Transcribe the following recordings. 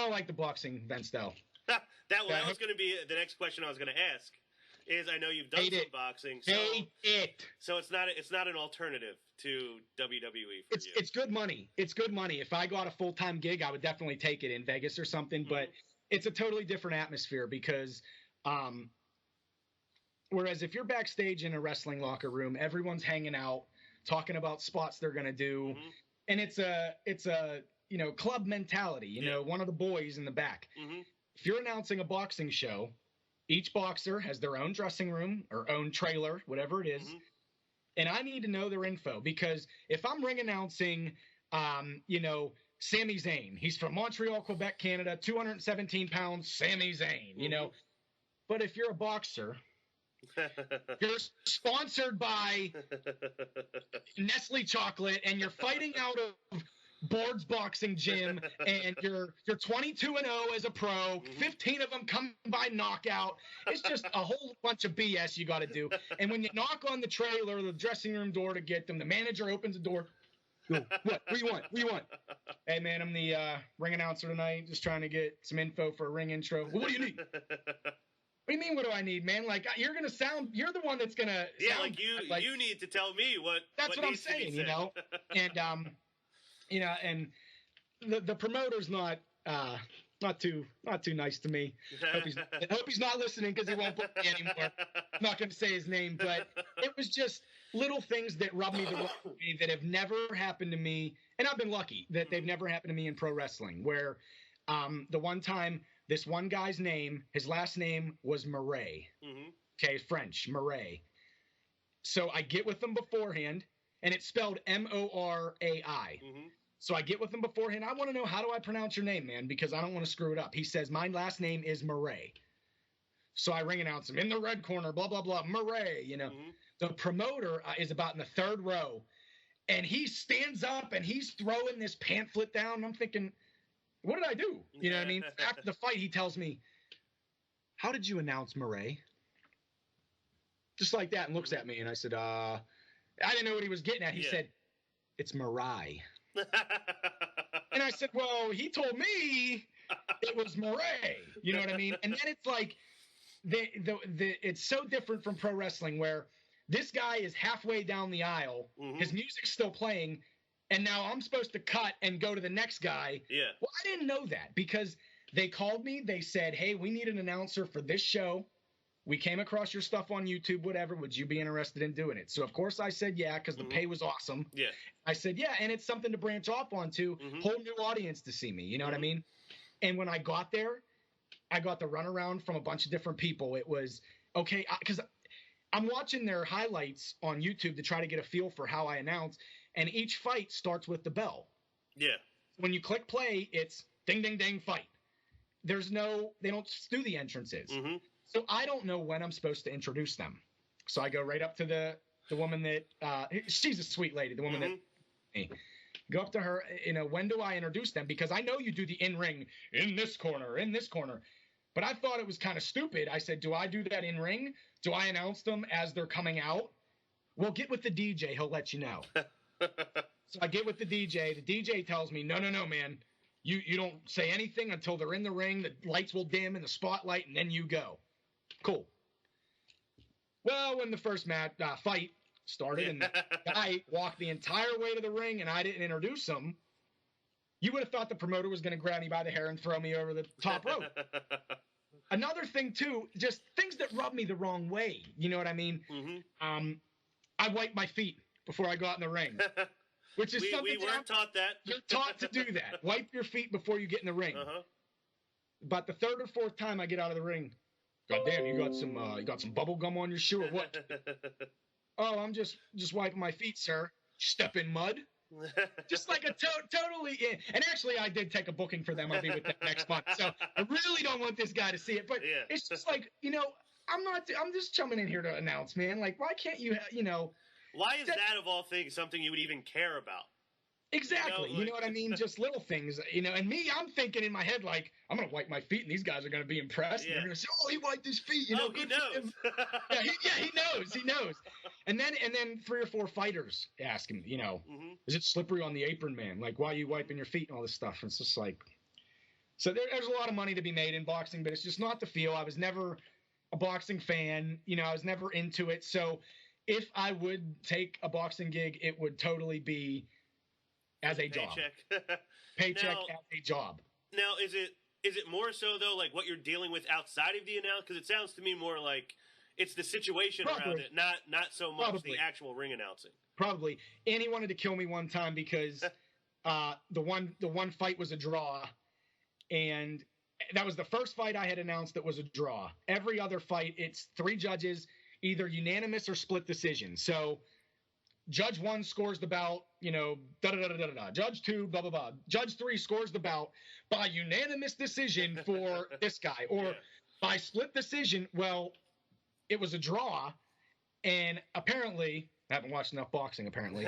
don't like the boxing events though. That was going to be the next question I was going to ask. Is I know you've done some boxing, so so it's not an alternative to WWE for you. It's good money. It's good money. If I got a full-time gig, I would definitely take it in Vegas or something. But it's a totally different atmosphere because, whereas if you're backstage in a wrestling locker room, everyone's hanging out, talking about spots they're gonna do, and it's a club mentality. One of the boys in the back. If you're announcing a boxing show, each boxer has their own dressing room or own trailer, whatever it is. And I need to know their info because if I'm ring announcing, Sami Zayn, he's from Montreal, Quebec, Canada, 217 pounds, Sami Zayn, But if you're a boxer, you're sponsored by Nestle chocolate and you're fighting out of Board's boxing gym and you're 22-0 as a pro, 15 of them come by knockout. It's just a whole bunch of BS you got to do. And when you knock on the trailer, the dressing room door to get them, the manager opens the door. What do you want? What do you want? Hey man, I'm the ring announcer tonight, just trying to get some info for a ring intro. Well, what do you need? What do you mean, what do I need, man? Like, you're the one that's going to sound... Yeah, you need to tell me what... That's what I'm saying, And, and the promoter's not too nice to me. I hope he's not listening because he won't book me anymore. I'm not going to say his name, but it was just little things that rub me the wrong way that have never happened to me. And I've been lucky that they've never happened to me in pro wrestling, where the one time this one guy's name, his last name was Murray. Okay, French, Murray. So I get with them beforehand, and it's spelled M-O-R-A-I. So I get with him beforehand. I want to know, how do I pronounce your name, man? Because I don't want to screw it up. He says, my last name is Murray. So I ring announce him in the red corner, blah, blah, blah, Murray, The promoter is about in the third row, and he stands up, and he's throwing this pamphlet down. And I'm thinking, what did I do? You know what I mean? After the fight, he tells me, how did you announce Murray? Just like that, and looks at me, and I said, I didn't know what he was getting at. He said, it's Murray. And I said, well, he told me it was Murray. You know what I mean? And then it's like, it's so different from pro wrestling where this guy is halfway down the aisle, his music's still playing, and now I'm supposed to cut and go to the next guy. Well, I didn't know that because they called me. They said, hey, we need an announcer for this show. We came across your stuff on YouTube, whatever. Would you be interested in doing it? So, of course, I said yeah because the pay was awesome. I said yeah, and it's something to branch off onto, whole new audience to see me. You know what I mean? And when I got there, I got the runaround from a bunch of different people. It was, okay, because I'm watching their highlights on YouTube to try to get a feel for how I announce, and each fight starts with the bell. When you click play, it's ding, ding, ding, fight. They don't do the entrances. So I don't know when I'm supposed to introduce them. So I go right up to the woman that, she's a sweet lady, the woman that, go up to her, when do I introduce them? Because I know you do the in-ring, in this corner. But I thought it was kind of stupid. I said, do I do that in-ring? Do I announce them as they're coming out? Well, get with the DJ. He'll let you know. So I get with the DJ. The DJ tells me, no, man. You don't say anything until they're in the ring. The lights will dim in the spotlight, and then you go. Cool. Well, when the first fight started and the guy walked the entire way to the ring and I didn't introduce him, you would have thought the promoter was going to grab me by the hair and throw me over the top rope. Another thing, too, just things that rub me the wrong way. You know what I mean? I wipe my feet before I go out in the ring. Which is something we weren't taught that. You're taught to do that. Wipe your feet before you get in the ring. About the third or fourth time I get out of the ring, God damn, you got some bubble gum on your shoe or what? Oh, I'm just wiping my feet, sir. Step in mud. Just like a totally. And actually, I did take a booking for them. I'll be with them next month. So I really don't want this guy to see it. But it's just like, I'm just chumming in here to announce, man. Like, why can't you, Why is that of all things something you would even care about? Exactly. You know what I mean? Just little things, and me, I'm thinking in my head, like, I'm going to wipe my feet and these guys are going to be impressed. And they're going to say, oh, he wiped his feet. He knows. He knows. And then 3 or 4 fighters ask him, is it slippery on the apron, man? Like, why are you wiping your feet and all this stuff? And it's just like, So there's a lot of money to be made in boxing, but it's just not the feel. I was never a boxing fan. I was never into it. So if I would take a boxing gig, it would totally be as a job. Paycheck now, as a job. Now, is it more so, though, like what you're dealing with outside of the announce? Because it sounds to me more like it's the situation around it, not so much the actual ring announcing. Probably. And he wanted to kill me one time because the one fight was a draw, and that was the first fight I had announced that was a draw. Every other fight, it's 3 judges, either unanimous or split decision. So judge 1 scores the bout, da-da-da-da-da-da. Judge 2, blah, blah, blah. Judge 3 scores the bout by unanimous decision for this guy. Or by split decision, well, it was a draw. And apparently, I haven't watched enough boxing, apparently.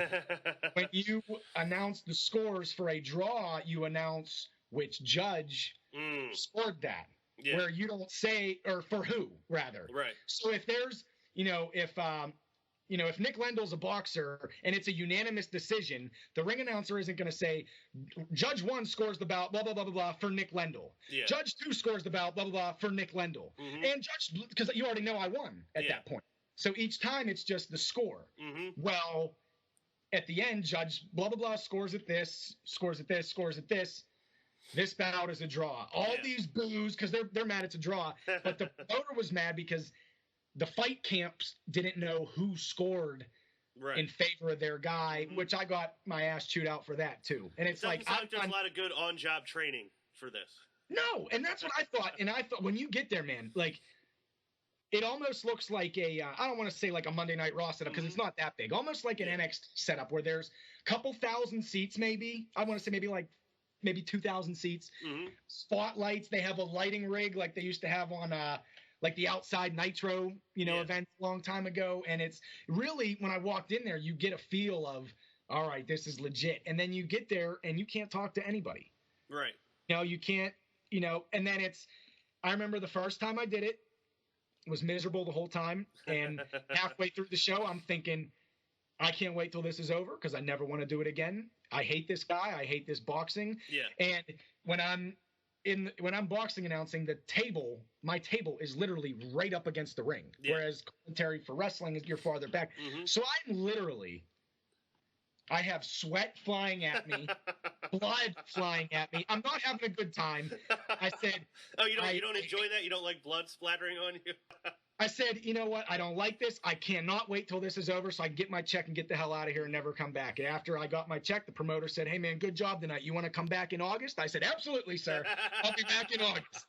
When you announce the scores for a draw, you announce which judge scored that. Yeah. Where you don't say, or for who, rather. Right. So if there's, if Nick Lendl's a boxer and it's a unanimous decision, the ring announcer isn't going to say, Judge 1 scores the bout, blah, blah, blah, blah, blah, for Nick Lendl. Yeah. Judge 2 scores the bout, blah, blah, blah, for Nick Lendl. Mm-hmm. And because you already know I won at that point. So each time it's just the score. Mm-hmm. Well, at the end, Judge blah, blah, blah scores at this, scores at this, scores at this. This bout is a draw. All these boos, because they're mad it's a draw. But the promoter was mad because the fight camps didn't know who scored in favor of their guy, which I got my ass chewed out for that, too. And it's like there's a lot of good on-job training for this. No, and that's what I thought. And I thought when you get there, man, like it almost looks like I don't want to say like a Monday Night Raw setup because it's not that big. Almost like an NXT setup where there's a couple thousand seats maybe. I want to say maybe 2,000 seats. Mm-hmm. Spotlights. They have a lighting rig like they used to have on like the Outside Nitro, event a long time ago. And it's really, when I walked in there, you get a feel of, all right, this is legit. And then you get there and you can't talk to anybody. Right. You can't, and then I remember the first time I did it, was miserable the whole time. And halfway through the show, I'm thinking, I can't wait till this is over because I never want to do it again. I hate this guy. I hate this boxing. Yeah. And when I'm boxing announcing, my table is literally right up against the ring. Yeah. Whereas commentary for wrestling you're farther back. Mm-hmm. So I have sweat flying at me, blood flying at me. I'm not having a good time. I said, "Oh, you don't enjoy that? You don't like blood splattering on you?" I said, "You know what? I don't like this. I cannot wait till this is over so I can get my check and get the hell out of here and never come back." And after I got my check, the promoter said, "Hey, man, good job tonight. You want to come back in August?" I said, "Absolutely, sir. I'll be back in August."